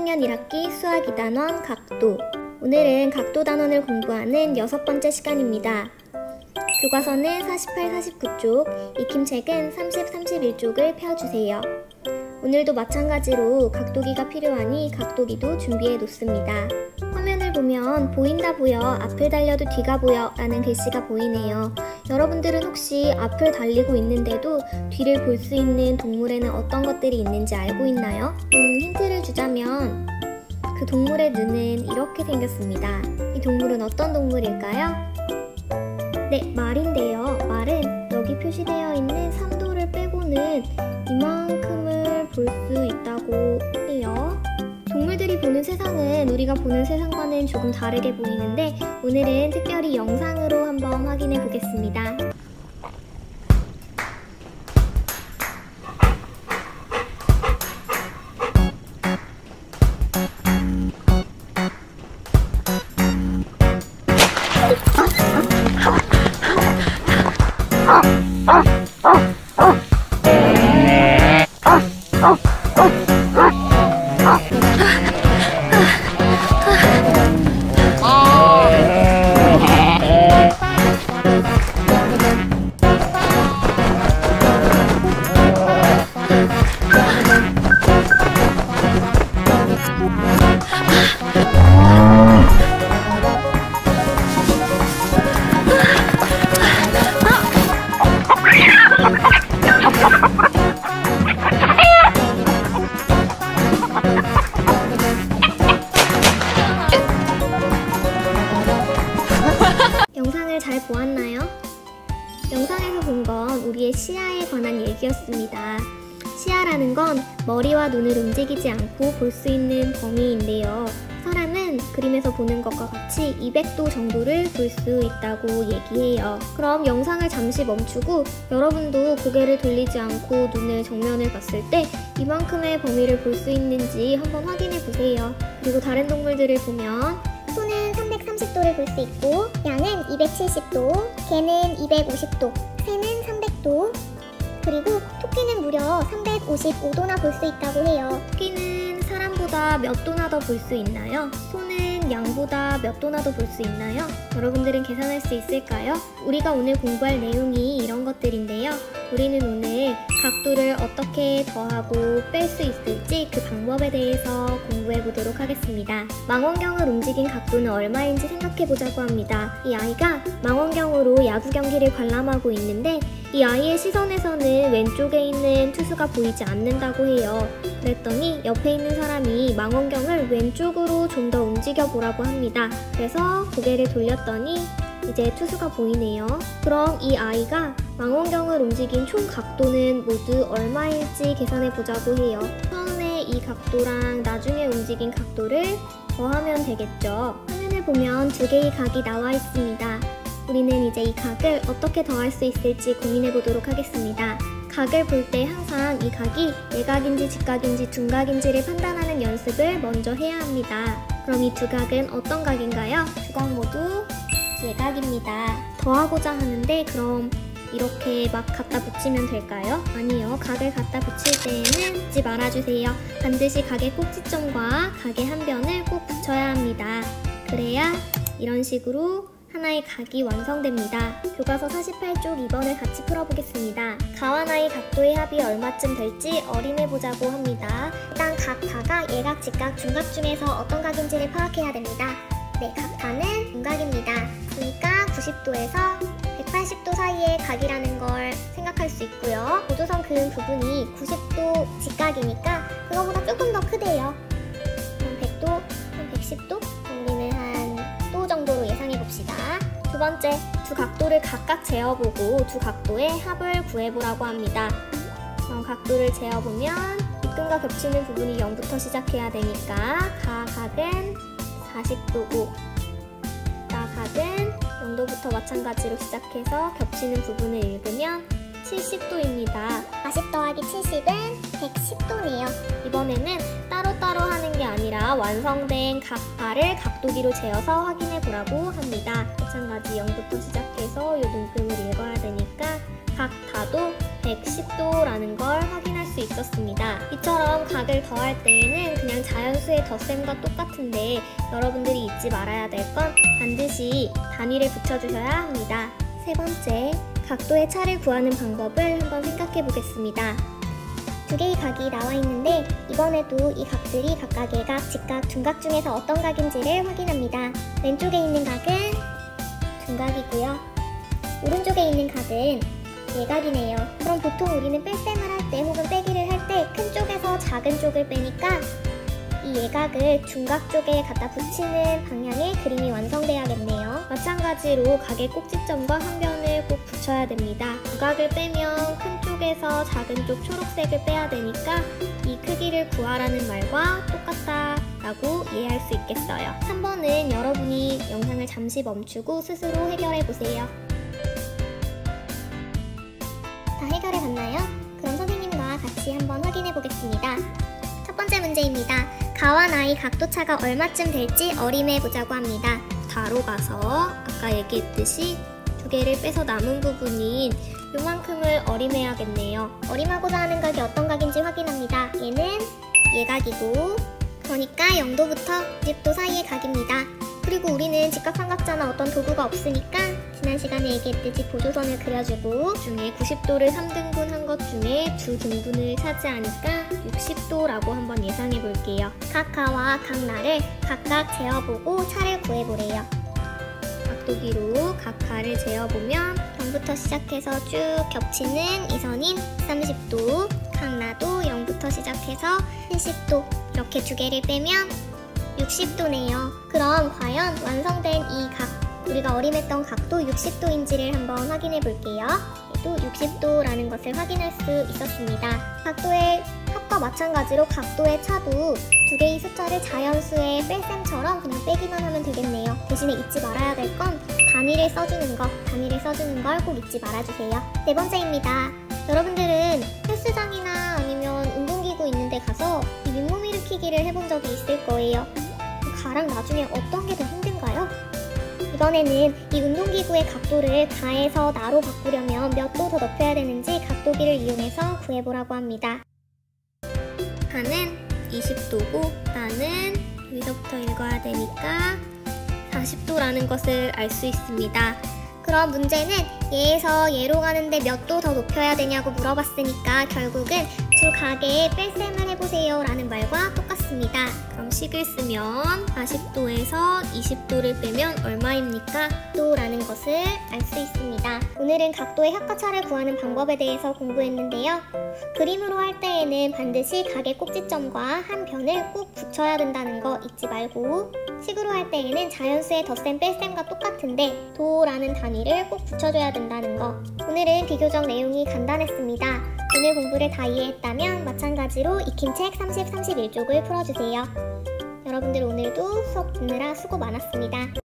3학년 1학기 수학 2단원 각도. 오늘은 각도 단원을 공부하는 6번째 시간입니다. 교과서는 48, 49쪽, 익힘책은 30, 31쪽을 펴주세요. 오늘도 마찬가지로 각도기가 필요하니 각도기도 준비해 놓습니다. 화면을 보면 보인다 보여, 앞을 달려도 뒤가 보여 라는 글씨가 보이네요. 여러분들은 혹시 앞을 달리고 있는데도 뒤를 볼 수 있는 동물에는 어떤 것들이 있는지 알고 있나요? 힌트를 주자면 그 동물의 눈은 이렇게 생겼습니다. 이 동물은 어떤 동물일까요? 네, 말인데요. 말은 여기 표시되어 있는 3도를 빼고는 이만큼을 볼 수 있다고 해요. 동물들이 보는 세상은 우리가 보는 세상과는 조금 다르게 보이는데 오늘은 특별히 영상으로 한번 확인해 보겠습니다. 영상을 잘 보았나요? 영상에서 본 건 우리의 시야에 관한 얘기였습니다. 시야라는 건 머리와 눈을 움직이지 않고 볼 수 있는 범위인데요. 사람은 그림에서 보는 것과 같이 200도 정도를 볼 수 있다고 얘기해요. 그럼 영상을 잠시 멈추고 여러분도 고개를 돌리지 않고 눈을 정면을 봤을 때 이만큼의 범위를 볼 수 있는지 한번 확인해 보세요. 그리고 다른 동물들을 보면 소는 330도를 볼 수 있고, 양은 270도, 개는 250도, 새는 300도, 그리고 토끼는 무려 355도나 볼 수 있다고 해요. 토끼는 사람보다 몇 도나 더 볼 수 있나요? 소는 양보다 몇 도나 더 볼 수 있나요? 여러분들은 계산할 수 있을까요? 우리가 오늘 공부할 내용이 이런 것들인데요. 우리는 오늘 각도를 어떻게 더하고 뺄 수 있을지 그 방법에 대해서 공부해 보도록 하겠습니다. 망원경을 움직인 각도는 얼마인지 생각해 보자고 합니다. 이 아이가 망원경으로 야구 경기를 관람하고 있는데 이 아이의 시선에서는 왼쪽에 있는 투수가 보이지 않는다고 해요. 그랬더니 옆에 있는 사람이 망원경을 왼쪽으로 좀 더 움직여 보라고 합니다. 그래서 고개를 돌렸더니 이제 투수가 보이네요. 그럼 이 아이가 망원경을 움직인 총 각도는 모두 얼마일지 계산해 보자고 해요. 처음에 이 각도랑 나중에 움직인 각도를 더하면 되겠죠. 화면을 보면 두 개의 각이 나와 있습니다. 우리는 이제 이 각을 어떻게 더할 수 있을지 고민해 보도록 하겠습니다. 각을 볼 때 항상 이 각이 예각인지 직각인지 둔각인지를 판단하는 연습을 먼저 해야 합니다. 그럼 이 두 각은 어떤 각인가요? 두 각 모두 예각입니다. 더하고자 하는데 그럼 이렇게 막 갖다 붙이면 될까요? 아니요. 각을 갖다 붙일 때에는 붙이지 말아주세요. 반드시 각의 꼭지점과 각의 한 변을 꼭 붙여야 합니다. 그래야 이런 식으로 하나의 각이 완성됩니다. 교과서 48쪽 2번을 같이 풀어보겠습니다. 가와 나의 각도의 합이 얼마쯤 될지 어림해보자고 합니다. 일단 각 가가 예각, 직각, 둔각 중에서 어떤 각인지를 파악해야 됩니다. 네, 각 가는 둔각입니다. 그러니까 90도에서 180도 사이의 각이라는 걸 생각할 수 있고요. 고조선 그은 부분이 90도 직각이니까 그거보다 조금 더 크대요. 한 100도, 한 110도? 우리는 한 도 정도로 예상해봅시다. 두 번째, 두 각도를 각각 재어보고 두 각도의 합을 구해보라고 합니다. 각도를 재어보면 윗근과 겹치는 부분이 0부터 시작해야 되니까 각은 40도고 각은 0도부터 마찬가지로 시작해서 겹치는 부분을 읽으면 70도입니다. 40 더하기 70은 110도네요. 이번에는 따로따로 하는 게 아니라 완성된 각 발을 각도기로 재어서 확인해 보라고 합니다. 마찬가지 0부터 시작해서 이 눈금을 읽어야 되니까 각 다도 110도라는 걸 확인할 수 있었습니다. 이처럼 각을 더할 때에는 그냥 자연수의 덧셈과 똑같은데 여러분들이 잊지 말아야 될 건 반드시 단위를 붙여주셔야 합니다. 세 번째, 각도의 차를 구하는 방법을 한번 생각해 보겠습니다. 두 개의 각이 나와 있는데 이번에도 이 각들이 각각 예각, 직각, 중각 중에서 어떤 각인지를 확인합니다. 왼쪽에 있는 각은 중각이고요. 오른쪽에 있는 각은 예각이네요. 그럼 보통 우리는 뺄셈을 할 때 혹은 빼기를 할 때 큰 쪽에서 작은 쪽을 빼니까 이 예각을 중각 쪽에 갖다 붙이는 방향의 그림이 완성돼야겠네요. 마찬가지로 각의 꼭지점과 한 변을 꼭 붙여야 됩니다. 두 각을 빼면 큰 쪽에서 작은 쪽 초록색을 빼야 되니까 이 크기를 구하라는 말과 똑같다 라고 이해할 수 있겠어요. 3번은 여러분이 영상을 잠시 멈추고 스스로 해결해 보세요. 다 해결해 봤나요? 그럼 선생님과 같이 한번 확인해 보겠습니다. 첫 번째 문제입니다. 가와 나의 각도차가 얼마쯤 될지 어림해 보자고 합니다. 다로 가서 아까 얘기했듯이 두 개를 빼서 남은 부분인 요만큼을 어림해야겠네요. 어림하고자 하는 각이 어떤 각인지 확인합니다. 얘는 예각이고 그러니까 0도부터 90도 사이의 각입니다. 그리고 우리는 직각삼각자나 어떤 도구가 없으니까 지난 시간에 얘기했듯이 보조선을 그려주고 중에 90도를 3등분 한 것 중에 두 등분을 차지하니까 60도라고 한번 예상해 볼게요. 각 가와 각 나를 각각 재어보고 차를 구해보래요. 각도기로 각 가를 재어보면 0부터 시작해서 쭉 겹치는 이 선인 30도, 각 나도 0부터 시작해서 70도 이렇게 두 개를 빼면 60도네요. 그럼 과연 완성된 이 각, 우리가 어림했던 각도 60도인지를 한번 확인해 볼게요. 또 60도라는 것을 확인할 수 있었습니다. 각도의 합과 마찬가지로 각도의 차도 두 개의 숫자를 자연수의 뺄셈처럼 그냥 빼기만 하면 되겠네요. 대신에 잊지 말아야 될 건 단위를 써주는 걸 꼭 잊지 말아주세요. 네 번째입니다. 여러분들은 헬스장이나 아니면 운동기구 있는 데 가서 이 윗몸 일으키기를 해본 적이 있을 거예요. 가랑 나중에 어떤 게 더 힘든가요? 이번에는 이 운동기구의 각도를 가에서 나로 바꾸려면 몇 도 더 높여야 되는지 각도기를 이용해서 구해보라고 합니다. 가는 20도고 나는 여기서부터 읽어야 되니까 40도라는 것을 알 수 있습니다. 그럼 문제는 얘에서 얘로 가는데 몇 도 더 높여야 되냐고 물어봤으니까 결국은 두 각의 뺄셈을 해보세요 라는 말과 똑같습니다. 그럼 식을 쓰면 40도에서 20도를 빼면 얼마입니까? 도라는 것을 알 수 있습니다. 오늘은 각도의 합과차를 구하는 방법에 대해서 공부했는데요. 그림으로 할 때에는 반드시 각의 꼭지점과 한 변을 꼭 붙여야 된다는 거 잊지 말고 식으로 할 때에는 자연수의 덧셈 뺄셈과 똑같은데 도라는 단위를 꼭 붙여줘야 된다는 거. 오늘은 비교적 내용이 간단했습니다. 오늘 공부를 다 이해했다면 마찬가지로 익힌 책 30, 31쪽을 풀어주세요. 여러분들 오늘도 수업 듣느라 수고 많았습니다.